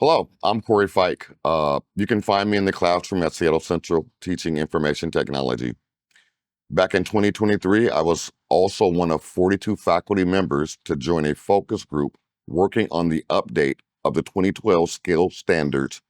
Hello, I'm Corey Fike. You can find me in the classroom at Seattle Central teaching information technology. Back in 2023, I was also one of 42 faculty members to join a focus group working on the update of the 2012 skill standards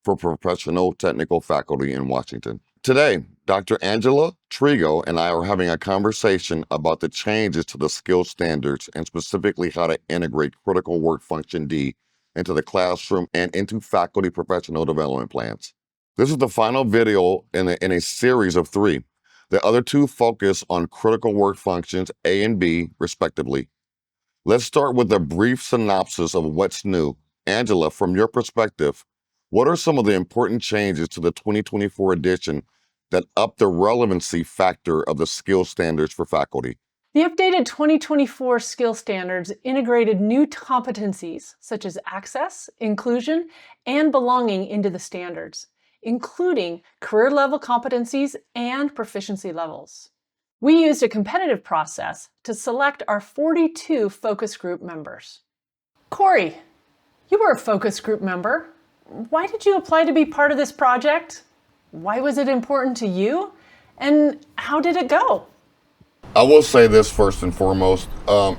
for professional technical faculty in Washington. Today, Dr. Angela Trego and I are having a conversation about the changes to the skill standards and specifically how to integrate critical work function D into the classroom and into faculty professional development plans. This is the final video in a series of 3. The other 2 focus on critical work functions A and B, respectively. Let's start with a brief synopsis of what's new. Angela, from your perspective, what are some of the important changes to the 2024 edition that up the relevancy factor of the skill standards for faculty? The updated 2024 skill standards integrated new competencies such as access, inclusion, and belonging into the standards, including career level competencies and proficiency levels. We used a competitive process to select our 42 focus group members. Corey, you were a focus group member. Why did you apply to be part of this project? Why was it important to you? And how did it go? I will say this first and foremost.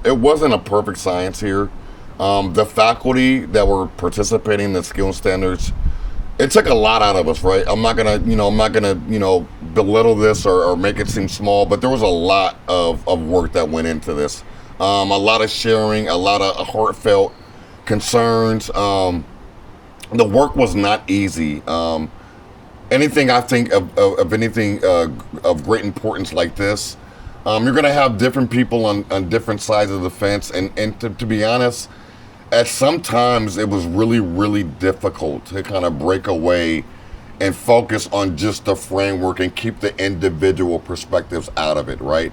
It wasn't a perfect science here. The faculty that were participating in the skill standards, it took a lot out of us, right? I'm not gonna belittle this or make it seem small, but there was a lot of work that went into this. A lot of sharing, a lot of heartfelt concerns. The work was not easy. Anything I think of anything of great importance like this, you're going to have different people on different sides of the fence. And to be honest, at some times it was really, really difficult to kind of break away and focus on just the framework and keep the individual perspectives out of it, right?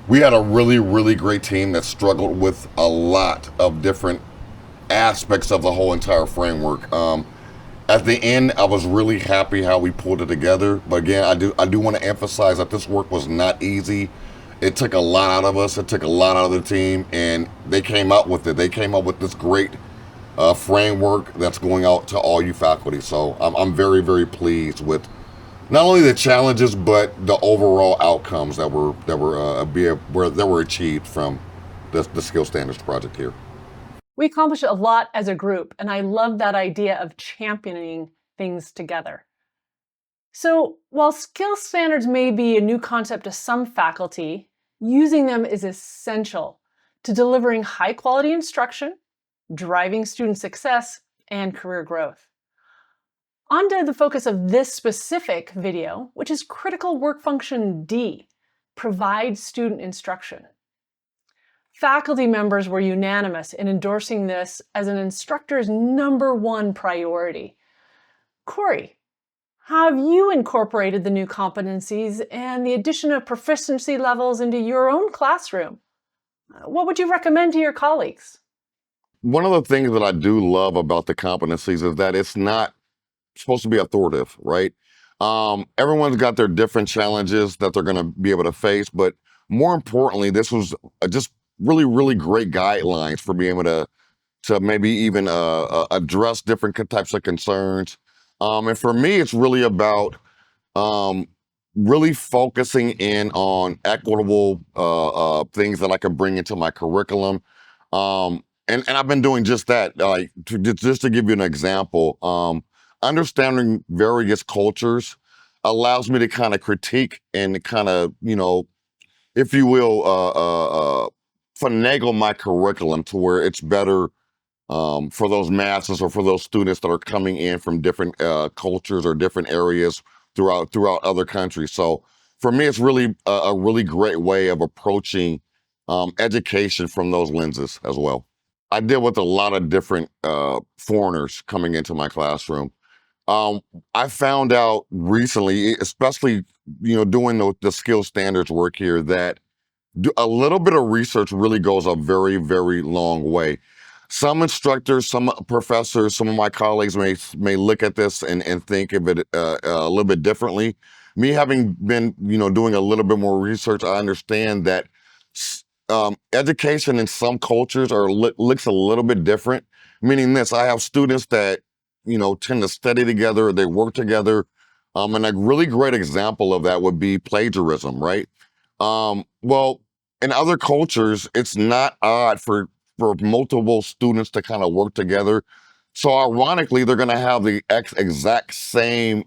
We had a really, really great team that struggled with a lot of different aspects of the whole entire framework. At the end, I was really happy how we pulled it together. But again, I do want to emphasize that this work was not easy. It took a lot out of us. It took a lot out of the team, and they came out with it. They came up with this great framework that's going out to all you faculty. So I'm very, very pleased with not only the challenges but the overall outcomes that were achieved from the Skill Standards project here. We accomplished a lot as a group, and I love that idea of championing things together. So while skill standards may be a new concept to some faculty, using them is essential to delivering high-quality instruction, driving student success, and career growth. On to the focus of this specific video, which is critical work function D, provide student instruction. Faculty members were unanimous in endorsing this as an instructor's #1 priority. Corey, how have you incorporated the new competencies and the addition of proficiency levels into your own classroom? What would you recommend to your colleagues? One of the things that I do love about the competencies is that it's not supposed to be authoritative, right? Everyone's got their different challenges that they're going to be able to face, but more importantly, this was just really, really great guidelines for being able to maybe even address different types of concerns. And for me, it's really about really focusing in on equitable things that I can bring into my curriculum. And I've been doing just that. Just to give you an example, understanding various cultures allows me to kind of critique and kind of, if you will, finagle my curriculum to where it's better for those masses or for those students that are coming in from different cultures or different areas throughout other countries. So for me, it's really a really great way of approaching education from those lenses as well. I deal with a lot of different foreigners coming into my classroom. I found out recently, especially doing the skill standards work here, that a little bit of research really goes a very, very long way. Some instructors, some professors, some of my colleagues may look at this and think of it a little bit differently. Me having been, doing a little bit more research, I understand that education in some cultures looks a little bit different, Meaning this, I have students that, tend to study together, they work together. And a really great example of that would be plagiarism, right? Well, in other cultures, it's not odd for multiple students to kind of work together. So ironically, they're going to have the exact same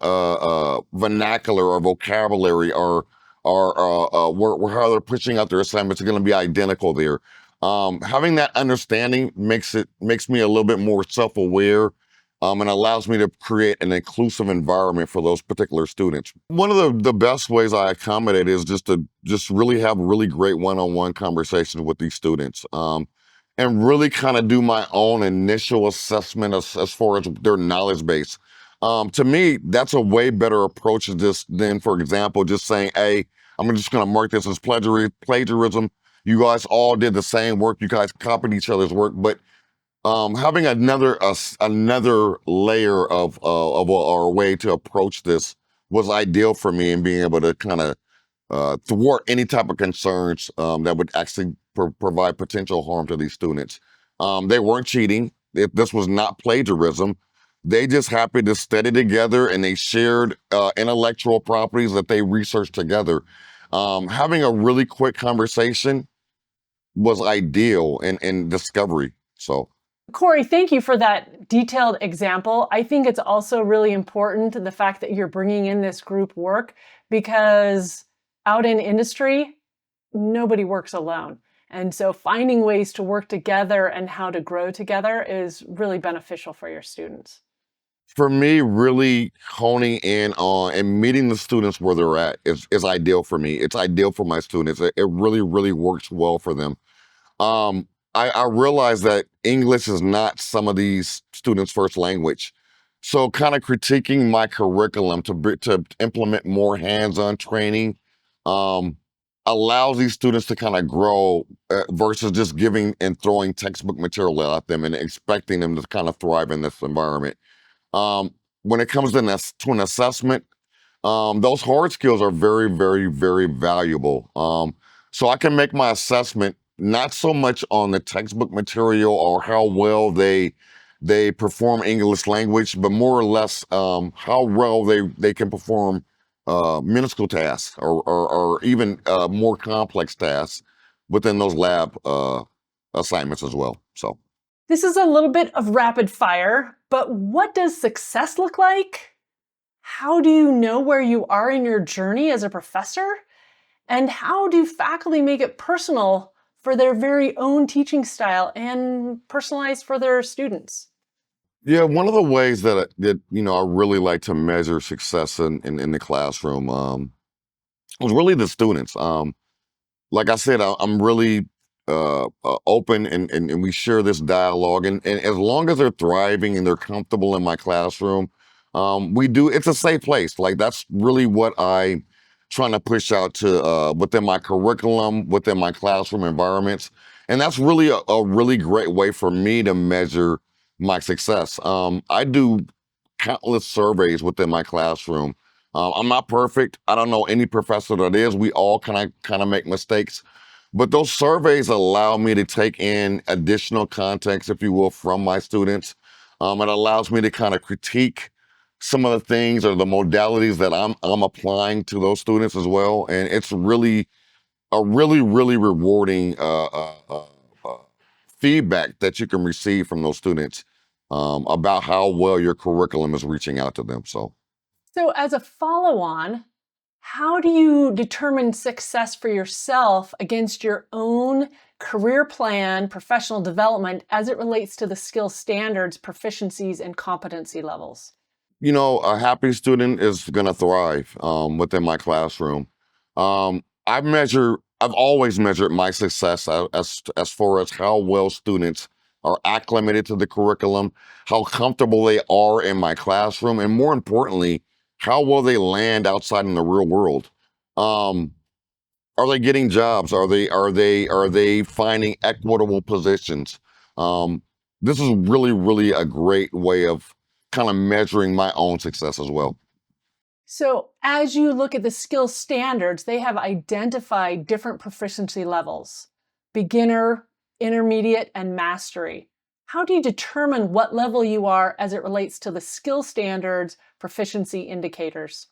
vernacular or vocabulary or how they're pushing out their assignments are going to be identical there. Having that understanding makes me a little bit more self-aware, and allows me to create an inclusive environment for those particular students. One of the best ways I accommodate is just really have really great one-on-one conversations with these students, and really kind of do my own initial assessment as far as their knowledge base. To me, that's a way better approach than, for example, just saying, "Hey, I'm just going to mark this as plagiarism. You guys all did the same work. You guys copied each other's work." But having another layer of or a way to approach this was ideal for me in being able to kind of thwart any type of concerns that would actually provide potential harm to these students. They weren't cheating. This was not plagiarism. They just happened to study together and they shared intellectual properties that they researched together. Having a really quick conversation was ideal in discovery. So. Corey, thank you for that detailed example. I think it's also really important the fact that you're bringing in this group work, because out in industry, nobody works alone. And so finding ways to work together and how to grow together is really beneficial for your students. For me, really honing in on and meeting the students where they're at is ideal for me. It's ideal for my students. It really, really works well for them. I realize that English is not some of these students' first language. So kind of critiquing my curriculum to implement more hands-on training um, allows these students to kind of grow versus just giving and throwing textbook material at them and expecting them to kind of thrive in this environment. When it comes to an assessment, those hard skills are very, very, very valuable. So I can make my assessment not so much on the textbook material or how well they perform English language, but more or less how well they can perform minuscule tasks or even more complex tasks within those lab assignments as well. So. This is a little bit of rapid fire, but what does success look like? How do you know where you are in your journey as a professor? And how do faculty make it personal for their very own teaching style and personalized for their students? Yeah, one of the ways I really like to measure success in the classroom was really the students. Like I said, I'm really open and we share this dialogue. And as long as they're thriving and they're comfortable in my classroom, it's a safe place. Like that's really what I trying to push out to within my curriculum, within my classroom environments. And that's really a really great way for me to measure my success. I do countless surveys within my classroom. I'm not perfect. I don't know any professor that is. We all kind of make mistakes. But those surveys allow me to take in additional context, if you will, from my students. It allows me to kind of critique some of the things or the modalities that I'm applying to those students as well. And it's really a really, really rewarding uh, feedback that you can receive from those students about how well your curriculum is reaching out to them. So, as a follow on, how do you determine success for yourself against your own career plan, professional development as it relates to the skill standards, proficiencies, and competency levels? A happy student is going to thrive within my classroom. I've always measured my success as far as how well students are acclimated to the curriculum, how comfortable they are in my classroom, and more importantly, how well they land outside in the real world. Um, are they getting jobs? Are they finding equitable positions? Um, this is really, really a great way of kind of measuring my own success as well. So, as you look at the skill standards, they have identified different proficiency levels: beginner, intermediate, and mastery. How do you determine what level you are as it relates to the skill standards proficiency indicators?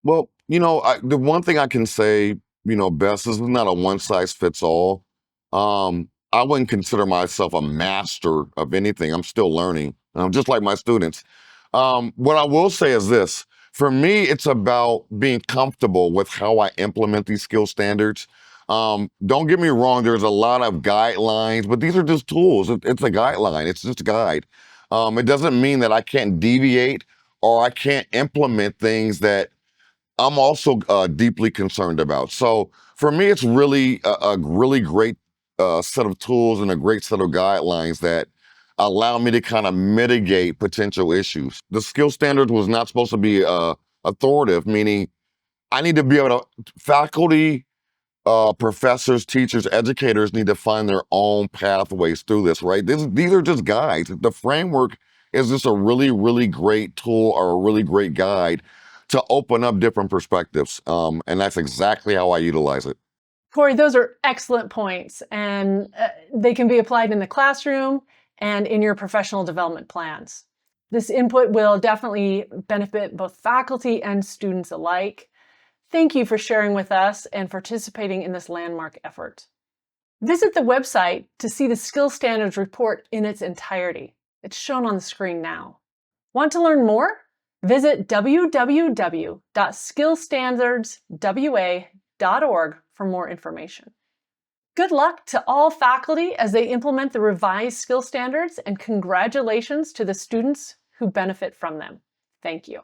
Well, the one thing I can say, best, this is not a one size fits all. I wouldn't consider myself a master of anything. I'm still learning, just like my students. What I will say is this: for me, it's about being comfortable with how I implement these skill standards. Don't get me wrong, there's a lot of guidelines, but these are just tools. It's a guideline, it's just a guide. It doesn't mean that I can't deviate or I can't implement things that I'm also deeply concerned about. So for me, it's really a really great set of tools and a great set of guidelines that allow me to kind of mitigate potential issues. The skill standards was not supposed to be authoritative, meaning I need to be able to, faculty, professors, teachers, educators need to find their own pathways through this, right? These are just guides. The framework is just a really, really great tool or a really great guide to open up different perspectives. And that's exactly how I utilize it. Corey, those are excellent points, and they can be applied in the classroom and in your professional development plans. This input will definitely benefit both faculty and students alike. Thank you for sharing with us and participating in this landmark effort. Visit the website to see the Skill Standards report in its entirety. It's shown on the screen now. Want to learn more? Visit www.skillstandardswa.org for more information. Good luck to all faculty as they implement the revised skill standards, and congratulations to the students who benefit from them. Thank you.